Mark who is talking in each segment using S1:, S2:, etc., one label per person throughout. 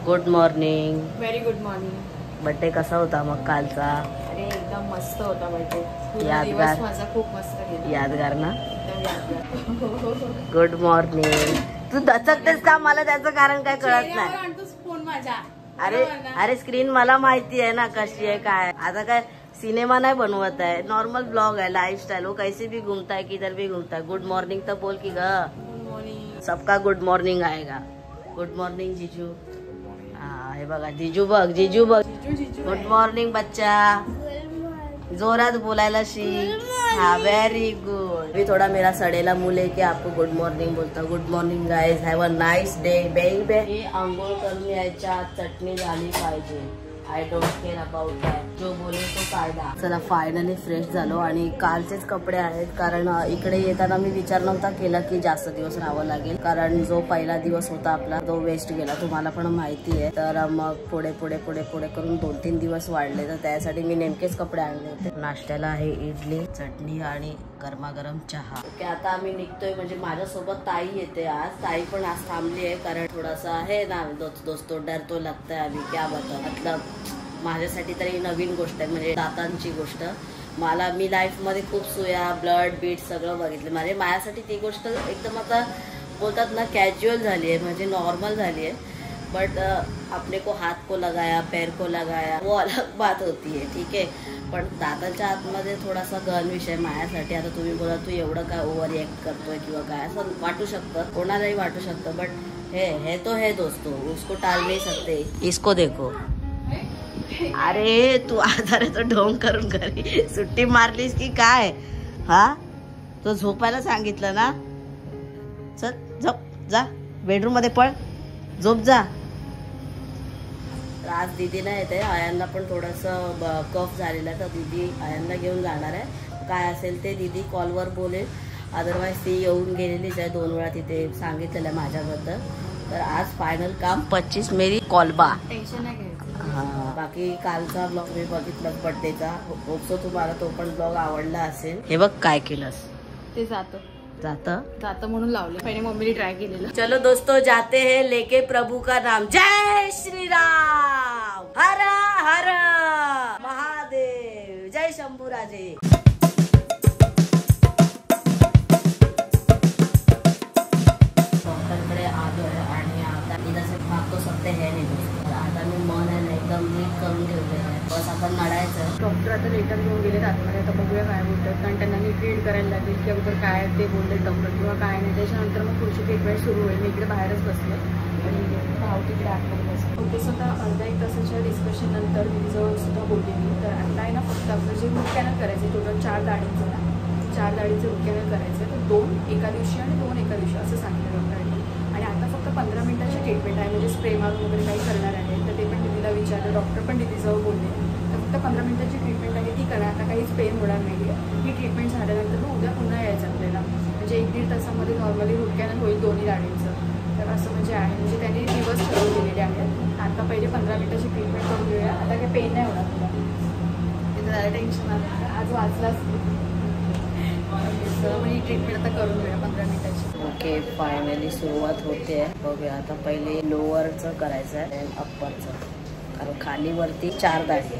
S1: Good morning.
S2: Very good morning.
S1: Birthday कसा होता मग कालचा?
S2: अरे एकदम मस्त होता बर्थडे.
S1: यादगार.
S2: दिवस माझा खूप मस्त गेला.
S1: यादगार ना?
S2: एकदम यादगार.
S1: Good morning. तू दचकतेस का? मला त्याचं कारण काय कळत नाही.
S2: चेहऱ्यावर आणतोस फोन माझ्या.
S1: अरे अरे स्क्रीन मला माहिती आहे ना कशी आहे काय. आता काय सिनेमा नाही बनवत आहे, नॉर्मल ब्लॉग है, लाइफस्टाइल. वो कैसे भी घूमता है, किधर भी घूमता है. गुड मॉर्निंग तर बोल की ग.
S2: Good morning.
S1: सबका गुड मॉर्निंग आएगा. गुड मॉर्निंग जीजू. हा हे बघा जीजू बघ, जीजू बघ. गुड मॉर्निंग बच्चा. जोरात बोलायला शिक. हाँ वेरी गुड. भी थोड़ा मेरा सड़ेला मुंह लेके आपको गुड मॉर्निंग बोलता. Good morning guys, have a nice day baby. ही आंघोळ करून यायच्या आत चटणी झाली पाहिजे. I don't care about that. जो बोले तो कायदा. चला फायनली फ्रेश झालो आणि कालचेच कपडे आहेत कारण इकडे येताना मी विचार नव्हता केला की जास्त दिवस राहावं लागेल कारण जो पहिला दिवस होता आपला तो वेस्ट गेला, तुम्हाला पण माहिती आहे. तर मग पुढे पुढे पुढे पुढे करून 2-3 दिवस वाढले, तर त्यासाठी मी नेमकेच कपडे आणले होते. नाश्त्याला आहे इडली, चटणी आणि गरमागरम चहा. ओके आता आम्ही निघतोय. म्हणजे माझ्यासोबत ताई येते आज. ताई पण आज थांबली आहे कारण थोडासा आहे ना दोस्तो डर तो लगता है अभी क्या बता. मतलब माझ्यासाठी तरी नवीन गोष्ट आहे, म्हणजे दातांची गोष्ट. मी लाईफमध्ये खूप सुया ब्लड बीट सगळं बघितलं. म्हणजे माझ्यासाठी ती गोष्ट एकदम आता बोलतात ना कॅज्युअल झाली आहे, म्हणजे नॉर्मल झाली आहे. बट अपने को हाथ को लगाया पैर को लगाया वो अलग बात होती है, ठीक आहे. पण दातांच्या आतमध्ये थोडासा गहन विषय माझ्यासाठी. आता तुम्ही बोला तू एवढं काय ओव्हर रिॲक्ट करतोय किंवा काय असं वाटू शकतं, कोणालाही वाटू शकतं. बट हे तो है दोस्तों, उसको टाल नहीं सकते. इसको देखो. अरे तू आजाराचं ढोंग करून घरी सुट्टी मारलीस की काय? हा तो झोपायला सांगितलं ना. चल झोप जा, बेडरूम मध्ये पळ, झोप जा. आज दीदी नाही येते, आयांना पण थोडंसं कफ झालेला आहे तर दीदी आयांना घेऊन जाणार आहे. काय असेल ते दीदी कॉलवर बोलेल, अदरवाईज ती येऊन गेलेलीच आहे. 2 वेळा तिथे सांगितलेलं आहे माझ्याबद्दल. तर आज फायनल काम 25 मेरी कॉलबा.
S2: टेन्शन नाही घ्यायचं.
S1: हा बाकी कालचा ब्लॉग मी बघितला बर्थडेचा. होपसो तुम्हाला तो पण ब्लॉग आवडला असेल. हे बघ काय केलंस
S2: ते जातं म्हणून लावले. पहिले मम्मीने ट्राय केलेलं.
S1: चलो दोस्तों जाते हैं लेके प्रभु का नाम. जय श्री राम. हर हर महादेव. जय शंभूराजे. डॉक्टरकडे आलो आणि आता इथं भाग तो सकते है नाही. आता मी मन आहे ना एकदम नीट करून ठेवलेलं आहे. बस आपण लढायचं.
S2: डॉक्टर आता लेटर घेऊन गेले आतमध्ये. आता बघूया काय बोलतात, कारण त्यांना नीट रीड करायला लागेल की अगोदर काय ते बोलले डॉक्टर किंवा काय नाही. त्याच्यानंतर मग पुढची ट्रीटमेंट सुरू होईल. मी इकडे बाहेरच बसले आणि भाऊ तिकडे आतमध्ये बसले. होते सुद्धा अर्धा 1 तासाच्या डिस्कशन नंतर मी जवळ सुद्धा बोलली मी. तर आता आहे ना फक्त आपलं जे रूट कॅनल करायचं टोटल 4 दाढींचं ना, 4 दाढीचं रूट कॅनल करायचं. तर 2 एका दिवशी आणि 2 एका दिवशी असं सांगितलं डॉक्टरांनी. आणि आता फक्त 15 मिनिटाची ट्रीटमेंट आहे, म्हणजे स्प्रे मारून वगैरे काही करणार आहे. तर ते पण दीदीला विचारलं, डॉक्टर पण दीदीजवळ बोलले. तर फक्त 15 मिनिटाची ट्रीटमेंट आहे ती करणार. आता काहीच पेन होणार नाही आहे. ही ट्रीटमेंट झाल्यानंतर मग उद्या पुन्हा यायचं आपल्याला. म्हणजे 1-1.5 तासामध्ये नॉर्मली रूट कॅनल होईल दोन्ही दाढींचं. तर असं म्हणजे आहे, म्हणजे त्यांनी दिवस ठरवून दिलेले आहेत. आता पहिले 15 मिनिटाची ट्रीटमेंट करून घेऊया. आता काही पेन नाही होणार तुला. तिथं जरा टेन्शन आलं, आज वाचलाच मग ही ट्रीटमेंट आता करून घेऊया 15 मिनिटाची.
S1: ओके फायनली सुरुवात होते. बघूया आता पहिले लोअरचं करायचं आहे अप्परचं, कारण खाली वरती 4 दाढी.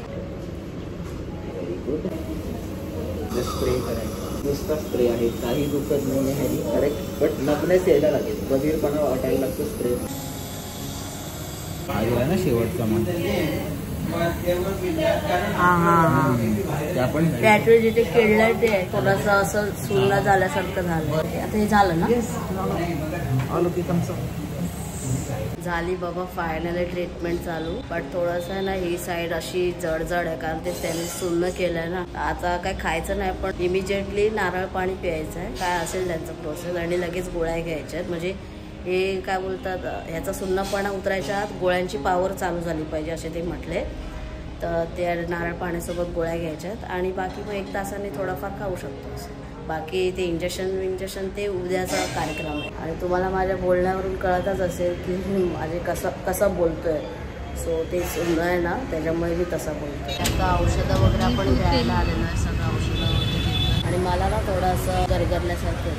S3: स्प्रे करायचं, नुसता स्प्रे आहे, काही दुखत नाही आहे करेक्ट. बट नकनेस यायला लागेल, बधीरपणा वाटायला लागतो स्प्रे. आलेला ना शेवटचा मन.
S1: आपण टॅटू जिथे केलंय ते थोडंसं असं सुंदर झाल्यासारखं झालं. आता हे झालं ना. झाली बाबा फायनली ट्रीटमेंट चालू. बट थोडंसं ना ही साईड अशी जड आहे कारण ते त्यांनी सुन्न केलंय ना. आता काय खायचं नाही पण इमिजिएटली नारळ पाणी प्यायचं आहे. काय असेल त्यांचं प्रोसेस आणि लगेच गोळ्या घ्यायच्या आहेत. म्हणजे हे काय बोलतात ह्याचा सुन्नपणा उतरायच्या आत गोळ्यांची पावर चालू झाली पाहिजे असे ते म्हटले. तर ते नारळ पाण्यासोबत गोळ्या घ्यायच्यात आणि बाकी मग 1 तासाने थोडाफार खाऊ शकतो. बाकी ते इंजेक्शन ते उद्याचा कार्यक्रम आहे. आणि तुम्हाला माझ्या बोलण्यावरून कळतच असेल की माझे कसं बोलतोय. सो ते सुंदर आहे ना त्याच्यामुळे मी तसं बोलतो. आता औषधं वगैरे आपण घ्यायला आलेलो आहे, सगळं औषधं वगैरे. आणि मला ना थोडंसं गरगरल्यासारखं.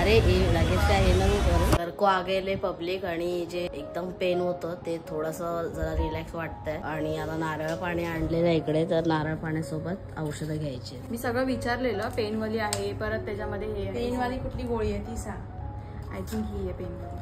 S1: अरे हे लगेच काय हे नको करू. को आ गेले पब्लिक आणि जे एकदम पेन होतं ते थोडस जरा रिलॅक्स वाटतंय. आणि आता नारळ पाणी आणलेलं आहे इकडे, तर नारळ पाण्यासोबत औषधं घ्यायची.
S2: मी सगळं विचारलेलं, पेनवाली आहे, परत त्याच्यामध्ये हे
S4: पेनवाली कुठली गोळी आहे ती सांग.
S2: आय थिंक ही आहे पेनवाली.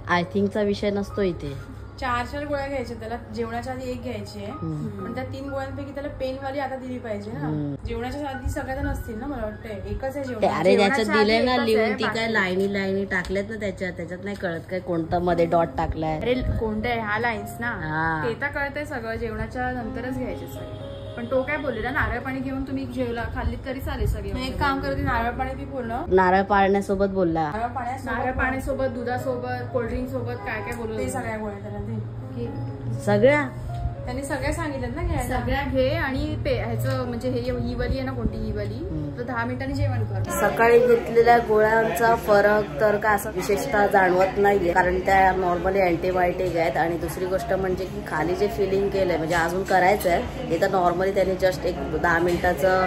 S1: आय थिंकचा विषय नसतो इथे.
S4: 4 गोळ्या घ्यायच्या त्याला, जेवणाच्या आधी एक घ्यायची आहे. पण त्या 3 गोळ्यांपैकी त्याला पेनवाली आता दिली पाहिजे ना. जेवणाच्या आधी सगळ्या नसतील ना, मला वाटतं एकच आहे जेवण.
S1: अरे त्याच्यात दिलंय ना लिहून, ती काय लाईनी टाकल्यात ना त्याच्यात नाही कळत काय कोणता मध्ये डॉट टाकलाय.
S2: अरे कोणत्या आहे ह्या लाईन्स ना,
S1: हा.
S2: ते तर कळतंय सगळं, जेवणाच्या नंतरच घ्यायचे सगळे. पण तो काय बोललेला, नारळ पाणी घेऊन तुम्ही जेवला खाल्ली तरी चालेल सगळे.
S4: मग एक काम करते, नारळ पाणी पी पूर्ण.
S1: नारळ पाण्यासोबत बोलला.
S2: नारळ पाण्यासोबत, दुधासोबत, कोल्ड्रिंक सोबत काय काय बोलत
S4: ते सगळ्या गोळ्या त्याला दे.
S1: सगळ्या
S4: त्यांनी सगळ्या सांगितलं ना घ्यायला.
S2: सगळ्या घे आणि ह्याचं म्हणजे ही वाली आहे ना, कोणती ही वाली, तर 10 मिनिटांनी जेवण कर.
S1: सकाळी घेतलेल्या गोळ्यांचा फरक तर काय असं विशेषतः जाणवत नाहीये, कारण त्या नॉर्मली अँटीबायोटिक आहेत. आणि दुसरी गोष्ट म्हणजे की खाली जे फिलिंग केलंय म्हणजे अजून करायचंय हे, तर नॉर्मली त्यांनी जस्ट एक 10 मिनिटाचं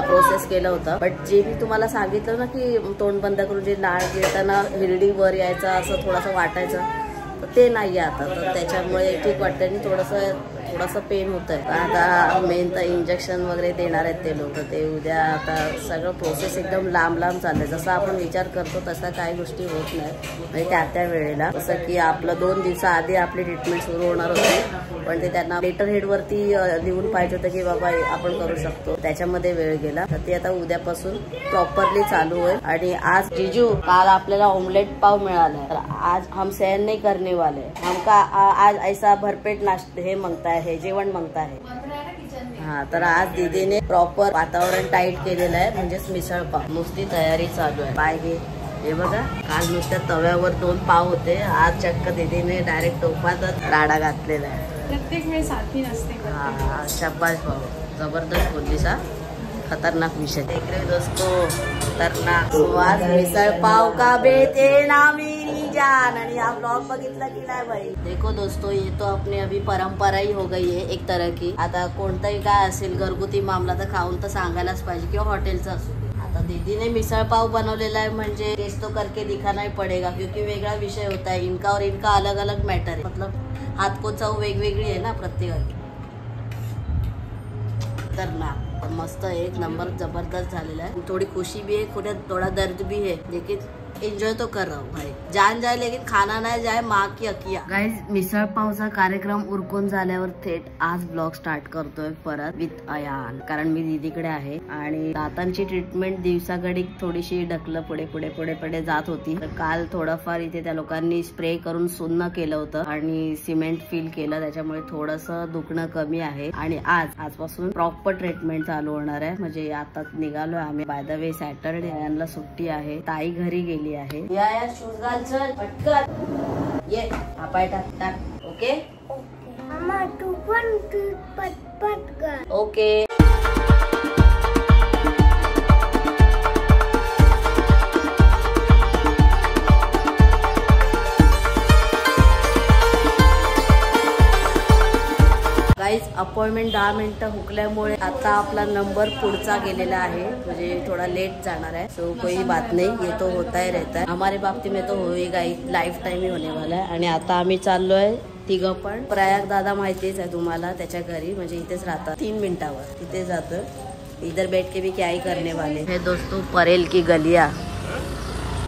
S1: प्रोसेस केलं होतं. बट जे मी तुम्हाला सांगितलं ना की तोंड बंद करून जे नाळ गिळताना हिरडी वर यायचं असं थोडंसं वाटायचं, ते नाही आता. तर त्याच्यामुळे ठीक वाटतं आणि थोडंसं पेन होत आहे. आता मेन तर इंजेक्शन वगैरे देणार आहेत ते लोक, ते उद्या. आता सगळं प्रोसेस एकदम लांब चाललंय. जसं आपण विचार करतो तसा काही गोष्टी होत नाही म्हणजे त्या वेळेला. जसं की आपलं 2 दिवसाआधी आपली ट्रीटमेंट सुरू होणार होती, पण ते त्यांना लेटर हेडवरती लिहून पाहिजे होतं की बाबा आपण करू शकतो, त्याच्यामध्ये वेळ गेला. तर ते आता उद्यापासून प्रॉपरली चालू होईल. आणि आज जीजू, काल आपल्याला ऑमलेट पाव मिळाला, तर आज हम सहन नहीं करने वाले, हमका आज ऐसा भरपेट नाश्ता हे मांगता है, जेवण मांगता है. हा, तर आज दीदीने प्रॉपर वातावरण टाईट केलेलं आहे, म्हणजेच मिसळ पाव नुसती तयारी चालू आहे. पाय घे, हे बघा, काल नुसत्या तव्यावर 2 पाव होते, आज चक्क दीदीने डायरेक्ट टोपातच राडा घातलेला आहे.
S4: प्रत्येक वेळी सारखी नसते.
S1: हा, शाबाश भाऊ, जबरदस्त बोललीस हा. खतरनाक विषय देख रहे दोस्तों, खतरनाक. आज मिसळ पाव का बेटे ना मेरी जान. आणि हा ब्लॉग बघितला की नाही भाई. देखो दोस्तों, ये तो अपनी अभी परंपरा ही हो गई है एक तरह की. आता कोणताही काय असेल घरगुती मामला तर खाऊन तर सांगायलाच पाहिजे, किंवा हॉटेलचा असू. आता दीदीने मिसळ पाव बनवलेला आहे म्हणजे टेस्ट तो करके दिखाना ही पडेगा, क्योंकि वेगळा विषय होता है. इनका और इनका अलग अलग मॅटर है, मतलब हात को चव वेगवेगळी आहे ना प्रत्येकाची. खतरनाक, मस्त, एक नंबर जबरदस्त झालेला है. थोड़ी खुशी भी है, थोड़ा दर्द भी है, लेकिन एंजॉय तो कर रहा हूँ भाई. जान जाए लेकिन खाना नाही जाए, माँ की अकिया. गाइस, मिसळ पावचा कार्यक्रम उरकून झाल्यावर थेट आज ब्लॉग स्टार्ट करतोय परत विथ अयान, कारण मी दीदीकडे आहे. आणि दातांची ट्रीटमेंट दिवसाकडे थोडीशी ढकलं पुढे जात होती. तर काल थोडंफार इथे त्या लोकांनी स्प्रे करून सुन्न केलं होतं आणि सिमेंट फिल केलं, त्याच्यामुळे थोडंसं दुखणं कमी आहे. आणि आजपासून प्रॉपर ट्रीटमेंट चालू होणार आहे. म्हणजे आता निघालोय आम्ही. बाय द वे सॅटरडे, यांना सुट्टी आहे, ताई घरी गेली आहे. या शूज घाल, चल पटकन ये. हा पाय टाक. ओके
S5: तू पण पटपट कर.
S1: ओके. गाईज, अपॉइंटमेंट 10 मिनिटं हुकल्यामुळे आता आपला नंबर पुढचा गेलेला आहे, म्हणजे थोडा लेट जाणार है. सो कोई बात नहीं, ये तो होता ही रहता है. हमारे बाबती में तो होएगा ही, लाइफ टाइम ही होने वाला है. आणि आता आम्ही चाललोय तिघं पण. प्रयाग दादा माहितीच आहे तुम्हाला, त्याच्या घरी म्हणजे इथेच राहतात, 3 मिनिटावर तिथे जातो. इधर बैठ के भी क्या ही करने वाले. हे दोस्तों, परेल की गलिया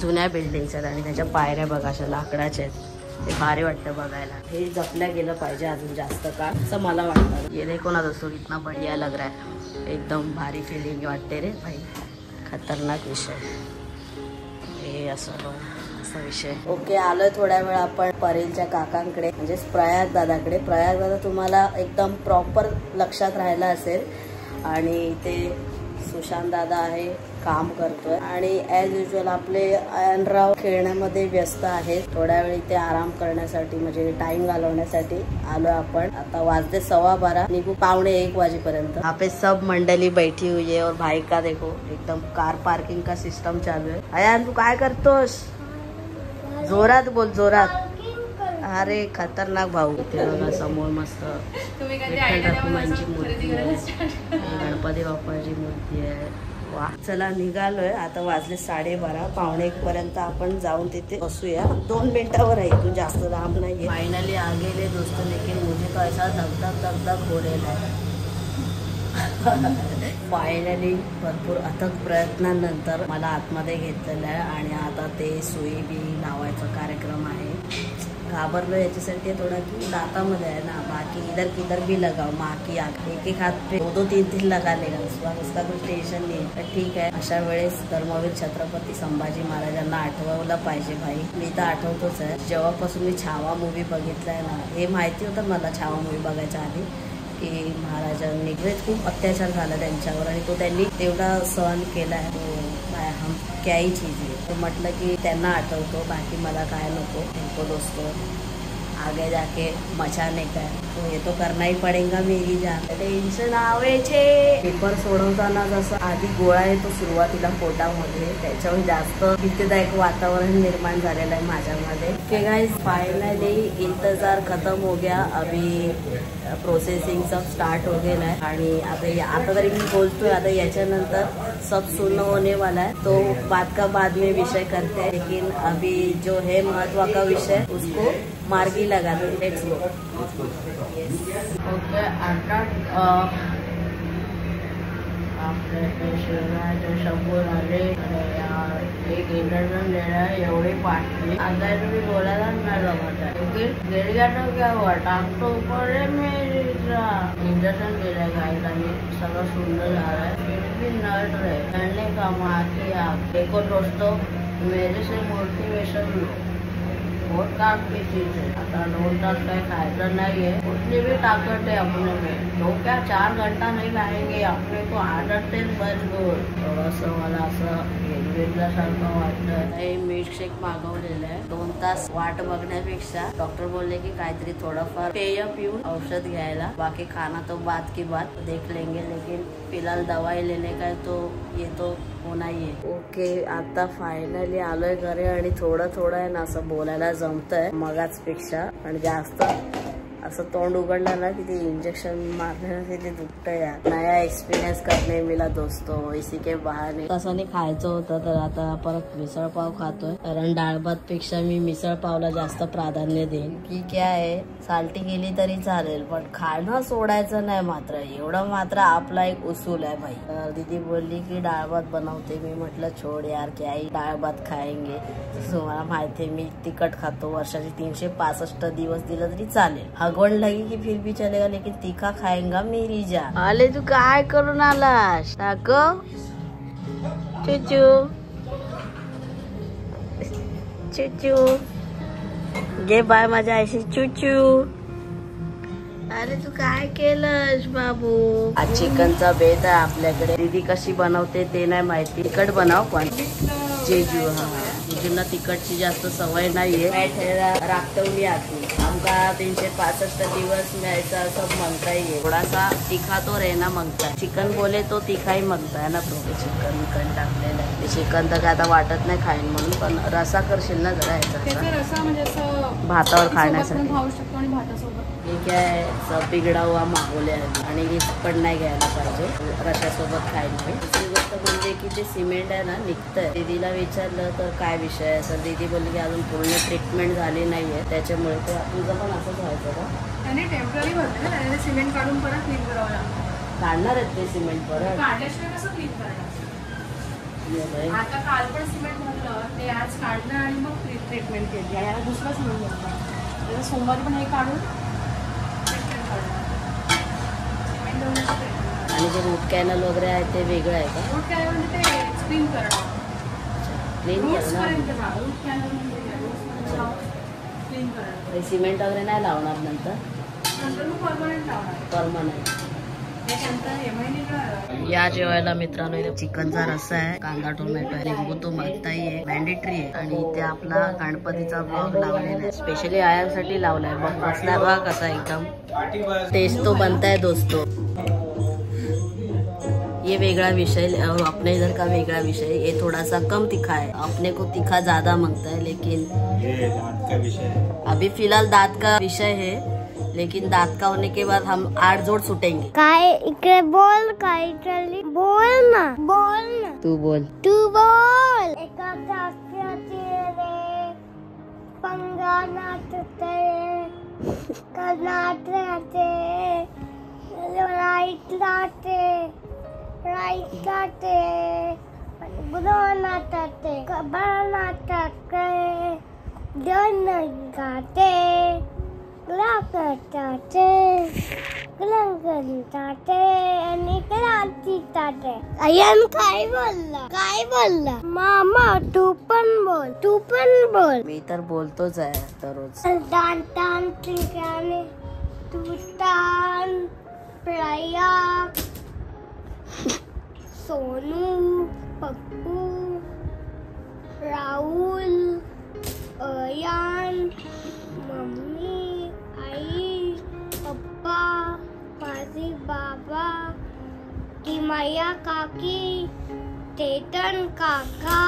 S1: जुन्या बिल्डिंग्स आहेत आणि त्याच्या पायऱ्या बघा अशा लाकडाच्या आहेत. ते भारी वाटतं बघायला. हे जपल्या गेलं पाहिजे अजून जास्त काळ, असं मला वाटतं. ये देखो ना दोस्तों, कितना बढ़िया लग रहा है, एकदम भारी फिलिंग वाटते रे भाई. खतरनाक विषय हे, असा विषय. ओके, आलोय थोड्या वेळ आपण परेलच्या काकांकडे, म्हणजे प्रयाग दादाकडे. प्रयाग दादा तुम्हाला एकदम प्रॉपर लक्षात राहायला असेल. आणि ते सुशांत दादा आहे, काम करतोय. आणि ॲज युजल आपले अयनराव खेळण्यामध्ये व्यस्त आहेत. थोड्या वेळ इथे आराम करण्यासाठी, म्हणजे टाइम घालवण्यासाठी आलोय आपण. आता वाजते 12:15, निघू 12:45 वाजेपर्यंत. यहाँ पे सब मंडली बैठी हुई है और भाई का देखो एकदम कार पार्किंग का सिस्टम चालू है. अयान, तू काय करतोस? जोरात बोल, जोरात. अरे खतरनाक भाऊ. इथे बघा समोर मस्त विठ्ठल रखुमाईची मूर्ती आहे, गणपती बाप्पाची मूर्ती आहे. वा चला निघालोय आता. वाजले 12:30 पावणे 1 पर्यंत आपण जाऊन तिथे बसूया. 2 मिनिटावर आहे, तू जास्त लांब नाहीये. फायनली आ गेले दोस्तों, लेकिन मुझे तो ऐसा धक हो रहा है. फायनली भरपूर अथक प्रयत्नानंतर मला आतमध्ये घेतलेलं आहे आणि आता ते सुई बी लावायचा कार्यक्रम आहे. घाबरलो याच्यासाठी थोडा की दातामध्ये आहे ना, बाकी इधर किधर भी लगाओ माँ की आँख, एक हात पे 2-3 लगा लेगा उसका कोई टेन्शन नाही. तर ठीक आहे. अशा वेळेस धर्मवीर छत्रपती संभाजी महाराजांना आठवलं पाहिजे भाई. मी तर आठवतोच आहे. जेव्हापासून मी छावा मूवी बघितलाय ना, हे माहिती होतं मला छावा मूवी बघायच्या आधी की महाराजांनी खूप अत्याचार झाला त्यांच्यावर आणि तो त्यांनी तेवढा सहन केलाय. हम क्याही चीज आहे. तो म्हटलं की त्यांना आठवतो, बाकी मला काय नको दोस्तों. आगे जाके मचाने का तो ये तो करना ही पडेगा मेरी जान. टेन्शन आवेचे. पेपर सोडवताना जसं आधी गोळा येतो सुरुवातीला पोटामध्ये, त्याच्यावर जास्त भीतीदायक वातावरण निर्माण झालेलं आहे माझ्यामध्ये. ओके गाइस, फायनली इंतजार खत्म हो गया. अभी प्रोसेसिंग सब स्टार्ट हो गेला है आणि आता तरी मी बोलतोय. आता याच्यानंतर सब सुनना होने वाला है, तो बात का बाद में विषय करते हैं. लेकिन अभी जो है महत्व का विषय उसको मार्गी लगा दो. Let's go. ओके, आता आपले जो शंभर आले एक इंटरव्यू ले रहा है एवढी पाठी. आता तुम्ही बोलायला नाही जमत आहे. ओके, गिर तो क्या हुआ, टांग तो ऊपर है मेरा. इंजेक्शन दे रहा है गाइस आणि सगळं सुंदर जा रहा है. फिर भी नर्ड रहे करने का माँ की आँख. देखो दोस्तों, मेरे से मोटिवेशन लो. बहुत काम की चीज है. आता 2 तास काही खायचं नाही है. उतनी भी ताकत है अपने में. तो क्या 4 घंटा नहीं खाएंगे, अपने को आदत से मजबूर. थोडंसं मला असं सारखं वाटतं. हे मिल्कशेक मागवलेलं आहे. 2 तास वाट बघण्यापेक्षा डॉक्टर बोलले की काहीतरी थोडंफार पेय पिऊन औषध घ्यायला, बाकी खाना तो बात की बात देख लेंगे. लेकिन फिलहाल दवाई लेने का तो ये तो होना ही है. ओके, आता फायनली आलोय घरी आणि थोडं आहे ना असं बोलायला जमतंय मगाच पेक्षा. आणि जास्त असं तोंड उघडलं ना की ते इंजेक्शन मारण्यासाठी ते दुखतंय यार. नया एक्सपिरियन्स करणे मिला दोस्तों इसी के बहाने. तसं नाही खायचं होतं तर आता परत मिसळ पाव खातोय, कारण डाळ भात पेक्षा मी मिसळ पावला जास्त प्राधान्य देईन. की क्या आहे, साल्टी गेली तरी चालेल पण खाणं सोडायचं नाही मात्र. एवढं मात्र आपला एक उसूल आहे भाई. तर दीदी बोलली की डाळ भात बनवते. मी म्हटलं छोड यार, क्या डाळ भात खाएंगे. तुम्हाला माहिती आहे मी तिखट खातो. वर्षाचे 365 दिवस दिलं तरी चालेल. हगवण लगी की फिर भी चलेगा, लेकिन तीखा खाएंगा मेरी जान. आले तू काय करून आलास टाको चुचू चुचू. घे बाय माझ्या आईशी चुचू. अरे तू काय केलंस बाबू. आज चिकनचा बेत आहे आपल्याकडे. दीदी कशी बनवते ते नाही माहिती. तिखट बनव पण जेजू. हा, जेजूला तिखटची जास्त सवय नाहीये. राखतवली आखी आमका 365 दिवस मिळायचा असं म्हणता येईल. थोडासा तिखा तो रहना मागताय. चिकन बोले तो तिखाही मागताय ना प्रो. चिकन टाकलेलं आहे. चिकन तर काय आता वाटत नाही खाईन म्हणून, पण रसा करशील ना जरा
S4: रसा म्हणजे असं
S1: भातावर खाण्यासाठी.
S4: खाऊ शकतो आणि भातासोबत.
S1: ठीक आहे, सब बिघडा हुआ मागवले आहे आणि रिस्क पण नाही घ्यायला पाहिजे. रशासोबत खायला. दुसरी गोष्ट म्हणजे की ते सिमेंट आहे ना निघतंय. दीदीला विचारलं तर काय विषय आहे, तर दीदी बोलली की अजून पूर्ण ट्रीटमेंट झाली नाहीये त्याच्यामुळे. तर तुझं पण असंच व्हायचं का?
S4: त्याने टेम्पररी भरते ना, त्याने सिमेंट काढून परत क्लीन करावं लागतं.
S1: काढणार आहेत ते सिमेंट परत?
S4: काढल्याशिवाय कसं क्लीन करणार. आता काल पण सिमेंट भरलं, ते आज काढलं आणि मग ट्रीटमेंट केली. आणि आता दुसरं सिमेंट भरलं. त्याला सोमवारी पण हे काढून ट्रीटमेंट करणार.
S1: आणि जे रूट कॅनल वगैरे आहे ते वेगळं आहे का?
S4: रूट कॅनल म्हणजे ते स्क्रीन करणं.
S1: क्लीन करणार.
S4: रूट कॅनल म्हणजे क्लीन करणं.
S1: सिमेंट वगैरे नाही लावणार नंतर?
S4: नंतर मग परमनंट लावणार.
S1: परमनंट.
S4: त्याच्यानंतर एमआयडी.
S1: या जेवायला मित्रांनो इथे चिकनचा रस्सा आहे, कांदा टोमॅटो आहे, लिंबू तो मागताही आहे, मॅन्डेटरी आहे. आणि इथे आपला गणपतीचा ब्लॉग लावलेला आहे, स्पेशली आयांसाठी लावलाय. बघ बसला बघा कसा एकदम टेस्ट तो बनता है दोस्तों. ये वेगड़ा विषय और अपने इधर का वेगड़ा विषय. ये थोड़ा सा कम तीखा है, अपने को तीखा ज्यादा मांगता है. लेकिन
S3: ये दांत का विषय है.
S1: अभी फिलहाल दांत का विषय है. लेकिन दांत का होने के बाद हम 8 जोड़ सुटेंगे।
S5: काय इकडे बोल, काय चली बोल ना, बोल ना,
S1: तू बोल।
S5: तू बोल। एका जास्तीचे रे पंगा नाचते, कर्नाट राहते, राईट लाटे, राईट लाटे, गुरु नाचते, कबा नाचते, जन गाते, ग्लाकाचे, ग्लंगंताचे आणि क्रांतीचे। अयन काय बोलला, काय बोलला? मामा तू पण बोल, तू पण बोल।
S1: मी तर बोलतोच आहे दररोज।
S5: दान दान ठिकाणी तुतान प्रिया सोनू पप्पू राहुल अयान मम्मी आई पप्पा माझे बाबा किमया काकी चेतन काका